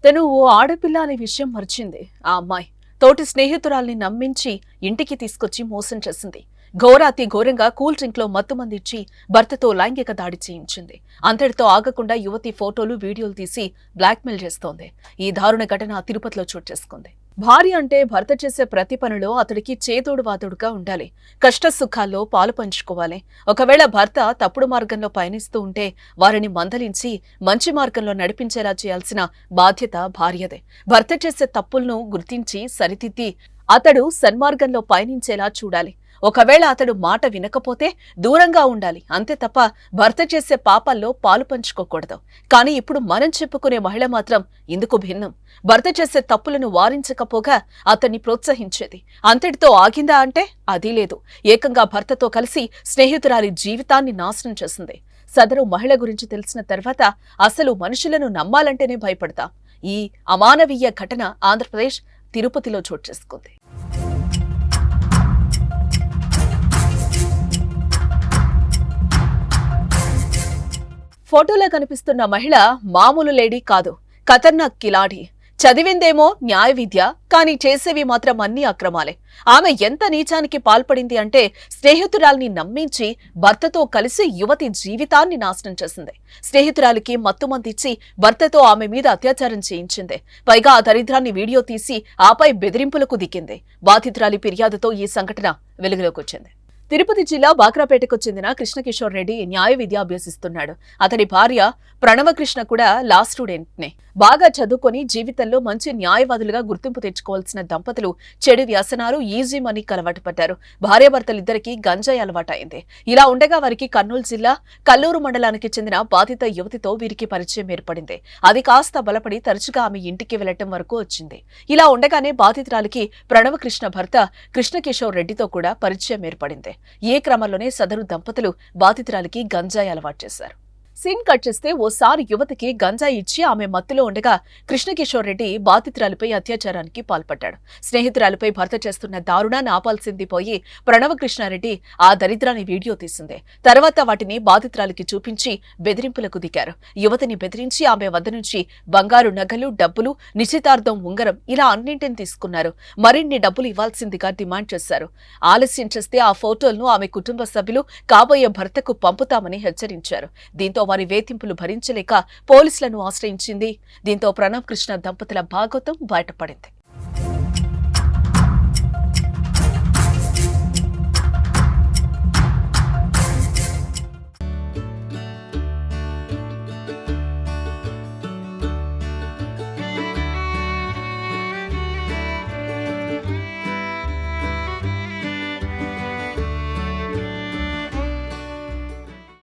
తను ఓ ఆడపిల్ల అనే విషయం మర్చింది. ఆ అమ్మాయి తోటి స్నేహితురాల్ని నమ్మించి ఇంటికి తీసుకొచ్చి మోసం చేసింది. ఘోరాతి ఘోరంగా కూల్ డ్రింక్ లో మత్తుమందిచ్చి భర్తతో లైంగిక దాడి చేయించింది. అంతటితో ఆగకుండా యువతి ఫోటోలు వీడియోలు తీసి బ్లాక్మెయిల్ చేస్తోంది. ఈ దారుణ ఘటన తిరుపతిలో చోటు చేసుకుంది. భార్య అంటే భర్త చేసే ప్రతి పనిలో అతడికి చేదోడు వాదోడుగా ఉండాలి. కష్ట సుఖాల్లో పాలు పంచుకోవాలి. ఒకవేళ భర్త తప్పుడు మార్గంలో పయనిస్తూ ఉంటే వారిని మందలించి మంచి మార్గంలో నడిపించేలా చేయాల్సిన బాధ్యత భార్యదే. భర్త చేసే తప్పులను గుర్తించి సరిదిద్ది అతడు సన్మార్గంలో పయనించేలా చూడాలి. ఒకవేళ అతడు మాట వినకపోతే దూరంగా ఉండాలి. అంతే తప్ప భర్త చేసే పాపాల్లో పాలు పంచుకోకూడదు. కానీ ఇప్పుడు మనం చెప్పుకునే మహిళ మాత్రం ఇందుకు భిన్నం. భర్త చేసే తప్పులను వారించకపోగా అతన్ని ప్రోత్సహించేది. అంతటితో ఆగిందా అంటే అదీ లేదు. ఏకంగా భర్తతో కలిసి స్నేహితురాలి జీవితాన్ని నాశనం చేసింది. సదరు మహిళ గురించి తెలిసిన తర్వాత అసలు మనుషులను నమ్మాలంటేనే భయపడతాం. ఈ అమానవీయ ఘటన ఆంధ్రప్రదేశ్ తిరుపతిలో చోటు చేసుకుంది. ఫోటోలో కనిపిస్తున్న మహిళ మామూలు లేడీ కాదు, ఖతర్నాక్ కిలాడి. చదివిందేమో న్యాయ విద్య, కానీ చేసేవి మాత్రం అన్ని అక్రమాలే. ఆమె ఎంత నీచానికి పాల్పడింది అంటే స్నేహితురాల్ని నమ్మించి భర్తతో కలిసి యువతి జీవితాన్ని నాశనం చేసింది. స్నేహితురాలికి మత్తుమందిచ్చి భర్తతో ఆమె మీద అత్యాచారం చేయించింది. పైగా ఆ దరిద్రాన్ని వీడియో తీసి ఆపై బెదిరింపులకు దిగింది. బాధితురాలి ఫిర్యాదుతో ఈ సంఘటన వెలుగులోకి వచ్చింది. తిరుపతి జిల్లా బాక్రాపేటకు చెందిన కృష్ణకిషోర్ రెడ్డి న్యాయ విద్య అభ్యసిస్తున్నాడు. అతడి భార్య ప్రణవకృష్ణ కూడా లా స్టూడెంట్నే. బాగా చదువుకొని జీవితంలో మంచి న్యాయవాదులుగా గుర్తింపు తెచ్చుకోవాల్సిన దంపతులు చెడు వ్యసనాలు, ఈజీ మనీకి అలవాటు పడ్డారు. భార్యాభర్తలిద్దరికీ గంజాయి అలవాటైంది. ఇలా ఉండగా వారికి కర్నూలు జిల్లా కల్లూరు మండలానికి చెందిన బాధిత యువతితో వీరికి పరిచయం ఏర్పడింది. అది కాస్త బలపడి తరచుగా ఆమె ఇంటికి వెళ్లటం వరకు వచ్చింది. ఇలా ఉండగానే బాధితురాలికి ప్రణవకృష్ణ భర్త కృష్ణకిషోర్ రెడ్డితో కూడా పరిచయం ఏర్పడింది. ఏ క్రమంలోనే సదరు దంపతులు బాధితురాలికి గంజాయి అలవాటు చేశారు. సీన్ కట్ చేస్తే ఓసారి యువతికి గంజాయి ఇచ్చి ఆమె మత్తులో ఉండగా కృష్ణకిషోర్ రెడ్డి బాధితురాలిపై అత్యాచారానికి పాల్పడ్డాడు. స్నేహితురాలిపై భర్త చేస్తున్న దారుణాన్ని ఆపాల్సింది పోయి ప్రణవకృష్ణారెడ్డి ఆ దరిద్రాన్ని వీడియో తీసింది. తర్వాత వాటిని బాధితురాలికి చూపించి బెదిరింపులకు దిగారు. యువతిని బెదిరించి ఆమె వద్ద నుంచి బంగారు నగలు, డబ్బులు, నిశ్చితార్థం ఉంగరం ఇలా అన్నింటిని తీసుకున్నారు. మరిన్ని డబ్బులు ఇవ్వాల్సిందిగా డిమాండ్ చేశారు. ఆలస్యం చేస్తే ఆ ఫోటోలను ఆమె కుటుంబ సభ్యులు కాబోయే భర్తకు పంపుతామని హెచ్చరించారు. దీంతో వారి వేధింపులు భరించలేక పోలీసులను ఆశ్రయించింది. దీంతో ప్రణవ్ కృష్ణ దంపతుల భాగోతం బయటపడింది.